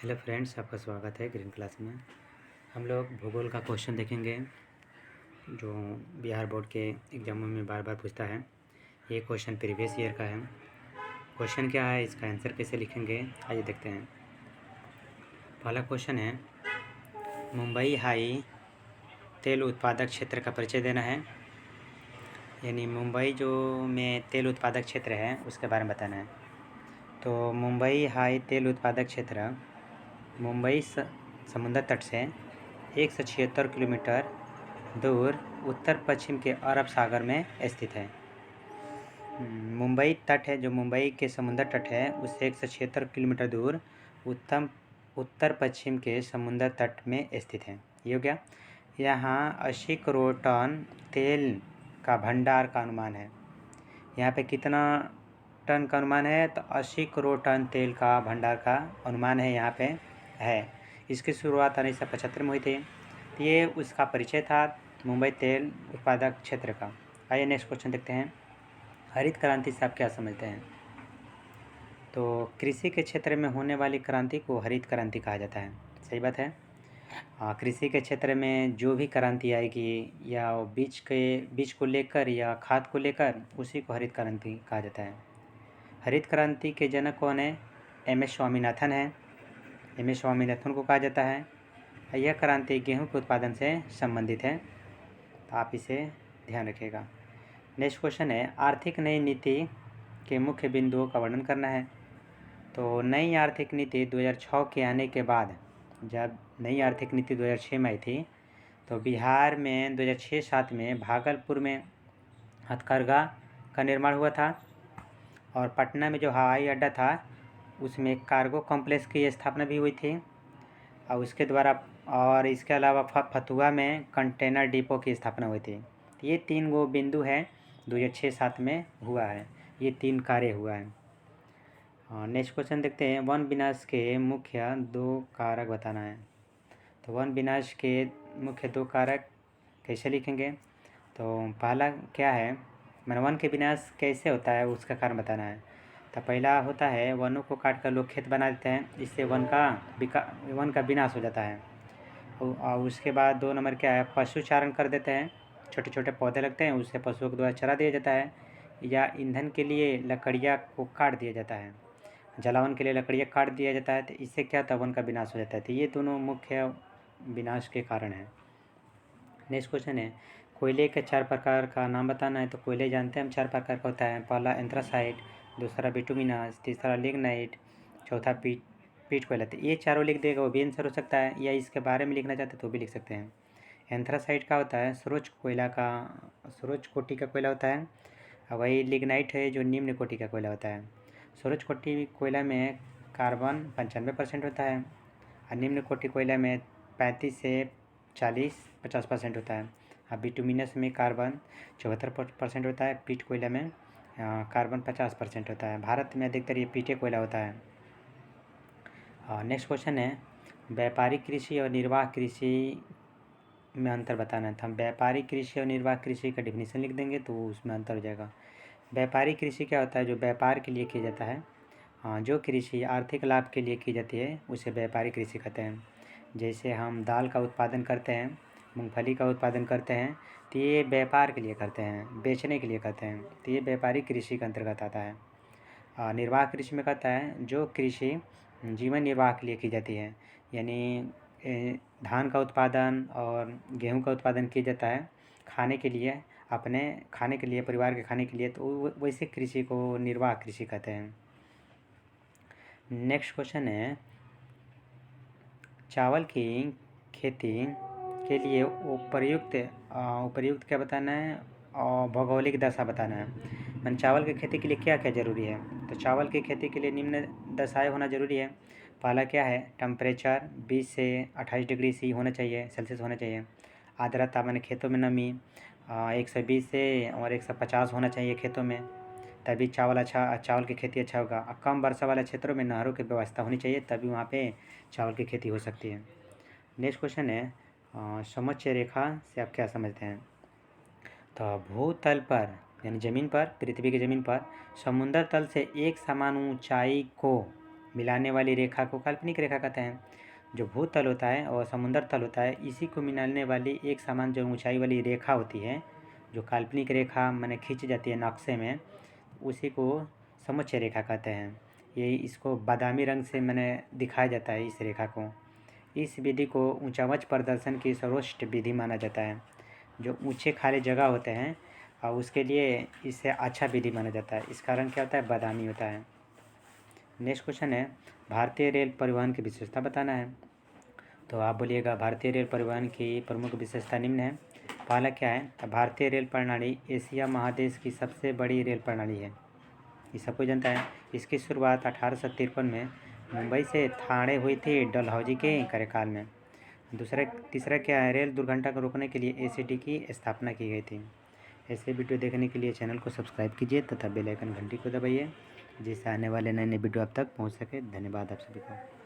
Hello friends, आपका स्वागत है ग्रीन क्लास में। हम लोग भूगोल का क्वेश्चन देखेंगे जो बिहार बोर्ड के एग्जामों में बार बार पूछता है। ये क्वेश्चन प्रीवियस ईयर का है। क्वेश्चन क्या है, इसका आंसर कैसे लिखेंगे, आइए देखते हैं। पहला क्वेश्चन है, मुंबई हाई तेल उत्पादक क्षेत्र का परिचय देना है। यानी मुंबई जो में तेल उत्पादक क्षेत्र है उसके बारे में बताना है। तो मुंबई हाई तेल उत्पादक क्षेत्र मुंबई समुद्र तट से 176 किलोमीटर दूर उत्तर पश्चिम के अरब सागर में स्थित है। मुंबई तट है, जो मुंबई के समुद्र तट है उससे 176 किलोमीटर दूर उत्तर पश्चिम के समुद्र तट में स्थित है। ये हो गया। यहाँ 80 करोड़ टन तेल का भंडार का अनुमान है। यहाँ पे कितना टन का अनुमान है? तो 80 करोड़ टन तेल का भंडार का अनुमान है यहाँ पे है। इसकी शुरुआत 1975 में हुई थी। तो ये उसका परिचय था, मुंबई तेल उत्पादक क्षेत्र का। आइए नेक्स्ट क्वेश्चन देखते हैं। हरित क्रांति से आप क्या समझते हैं? तो कृषि के क्षेत्र में होने वाली क्रांति को हरित क्रांति कहा जाता है। सही बात है। कृषि के क्षेत्र में जो भी क्रांति आएगी या बीज को लेकर या खाद को लेकर, उसी को हरित क्रांति कहा जाता है। हरित क्रांति के जनक कौन है? एम.एस. स्वामीनाथन है। एम.एस. स्वामीनाथन को कहा जाता है। यह क्रांति गेहूं के उत्पादन से संबंधित है, तो आप इसे ध्यान रखिएगा। नेक्स्ट क्वेश्चन है, आर्थिक नई नीति के मुख्य बिंदुओं का वर्णन करना है। तो नई आर्थिक नीति 2006 के आने के बाद, जब नई आर्थिक नीति 2006 में आई थी, तो बिहार में 2006-07 में भागलपुर में हथकरघा का निर्माण हुआ था और पटना में जो हवाई अड्डा था उसमें कार्गो कॉम्प्लेक्स की स्थापना भी हुई थी और उसके द्वारा, और इसके अलावा फतुहा में कंटेनर डिपो की स्थापना हुई थी। ये 3 वो बिंदु है 2006-07 में हुआ है। ये 3 कार्य हुआ है। नेक्स्ट क्वेश्चन देखते हैं, वन विनाश के मुख्य 2 कारक बताना है। तो वन विनाश के मुख्य 2 कारक कैसे लिखेंगे? तो पहला क्या है, वन के विनाश कैसे होता है उसका कारण बताना है। तो पहला होता है, वनों को काट कर लोग खेत बना देते हैं, इससे वन का विनाश हो जाता है। और उसके बाद 2 नंबर क्या है, पशुचारण कर देते हैं, छोटे छोटे पौधे लगते हैं, उससे पशुओं के द्वारा चरा दिया जाता है, या ईंधन के लिए लकड़ियाँ को काट दिया जाता है, जलावन के लिए लकड़ियाँ काट दिया जाता है। तो इससे क्या होता है, वन का विनाश हो जाता है। तो ये दोनों मुख्य विनाश के कारण हैं। नेक्स्ट क्वेश्चन है, कोयले के 4 प्रकार का नाम बताना है। तो कोयले जानते हैं हम 4 प्रकार का होता है। पहला एंथ्रासाइट, दूसरा बिटुमिनस, तीसरा लिग्नाइट, चौथा पीट कोयला। तो ये चारों लिख देगा वो भी आंसर हो सकता है, या इसके बारे में लिखना चाहते हैं तो भी लिख सकते हैं। एंथ्रासाइट का होता है सूरज कोटि का कोयला होता है। वही लिग्नाइट है जो निम्न कोटि का कोयला होता है। सूरज कोटि कोयला में कार्बन 95% होता है और निम्न कोटि कोयला में 35 से 40-50% होता है। अब बिटुमिनस में कार्बन 74% होता है, पीट कोयला में कार्बन 50% होता है। भारत में अधिकतर ये पीटे कोयला होता है। नेक्स्ट क्वेश्चन है, व्यापारिक कृषि और निर्वाह कृषि में अंतर बताना है। तो हम व्यापारिक कृषि और निर्वाह कृषि का डिफिनीसन लिख देंगे तो उसमें अंतर हो जाएगा। व्यापारिक कृषि क्या होता है? जो व्यापार के लिए किया जाता है। जो कृषि आर्थिक लाभ के लिए की जाती है उसे व्यापारिक कृषि कहते हैं। जैसे हम दाल का उत्पादन करते हैं, मूंगफली का उत्पादन करते हैं, तो ये व्यापार के लिए करते हैं, बेचने के लिए करते हैं, तो ये व्यापारिक कृषि के अंतर्गत आता है। निर्वाह कृषि में कहता है जो कृषि जीवन निर्वाह के लिए की जाती है, यानी धान का उत्पादन और गेहूं का उत्पादन किया जाता है खाने के लिए, अपने खाने के लिए, परिवार के खाने के लिए, तो वैसे कृषि को निर्वाह कृषि कहते हैं। नेक्स्ट क्वेश्चन है, चावल की खेती के लिए उपयुक्त क्या बताना है और भौगोलिक दशा बताना है। मैंने चावल की खेती के लिए क्या क्या ज़रूरी है? तो चावल की खेती के लिए निम्न दशाएं होना ज़रूरी है। पहला क्या है, टेम्परेचर 20 से 28 डिग्री सी होना चाहिए, सेल्सियस होना चाहिए। आर्द्रता माने खेतों में नमी 120 से और 150 होना चाहिए खेतों में, तभी चावल की खेती अच्छा होगा। कम वर्षा वाले क्षेत्रों में नहरों की व्यवस्था होनी चाहिए, तभी वहाँ पे चावल की खेती हो सकती है। नेक्स्ट क्वेश्चन है, समोच्च रेखा से आप क्या समझते हैं? तो भूतल पर यानी ज़मीन पर, पृथ्वी की ज़मीन पर समुद्र तल से एक समान ऊंचाई को मिलाने वाली रेखा को काल्पनिक रेखा कहते हैं। जो भूतल होता है और समुद्र तल होता है, इसी को मिलाने वाली एक समान जो ऊंचाई वाली रेखा होती है, जो काल्पनिक रेखा मैंने खींची जाती है नक्शे में, उसी को समुच्चय रेखा कहते हैं। ये इसको बादामी रंग से मैंने दिखाया जाता है इस रेखा को। इस विधि को ऊंचावच प्रदर्शन की सर्वोत्कृष्ट विधि माना जाता है। जो ऊंचे खाली जगह होते हैं और उसके लिए इसे अच्छा विधि माना जाता है। इसका रंग क्या होता है? बादामी होता है। नेक्स्ट क्वेश्चन है, भारतीय रेल परिवहन की विशेषता बताना है। तो आप बोलिएगा भारतीय रेल परिवहन की प्रमुख विशेषता निम्न है। पहला क्या है? भारतीय रेल प्रणाली एशिया महादेश की सबसे बड़ी रेल प्रणाली है, ये सबको जानता है। इसकी शुरुआत 1853 में मुंबई से ठाणे हुई थी, डलहौजी के कार्यकाल में। तीसरा क्या है? रेल दुर्घटना को रोकने के लिए एसीडी की स्थापना की गई थी। ऐसे वीडियो देखने के लिए चैनल को सब्सक्राइब कीजिए तथा बेल आइकन घंटी को दबाइए, जिससे आने वाले नए नए वीडियो आप तक पहुंच सके। धन्यवाद आप सभी को।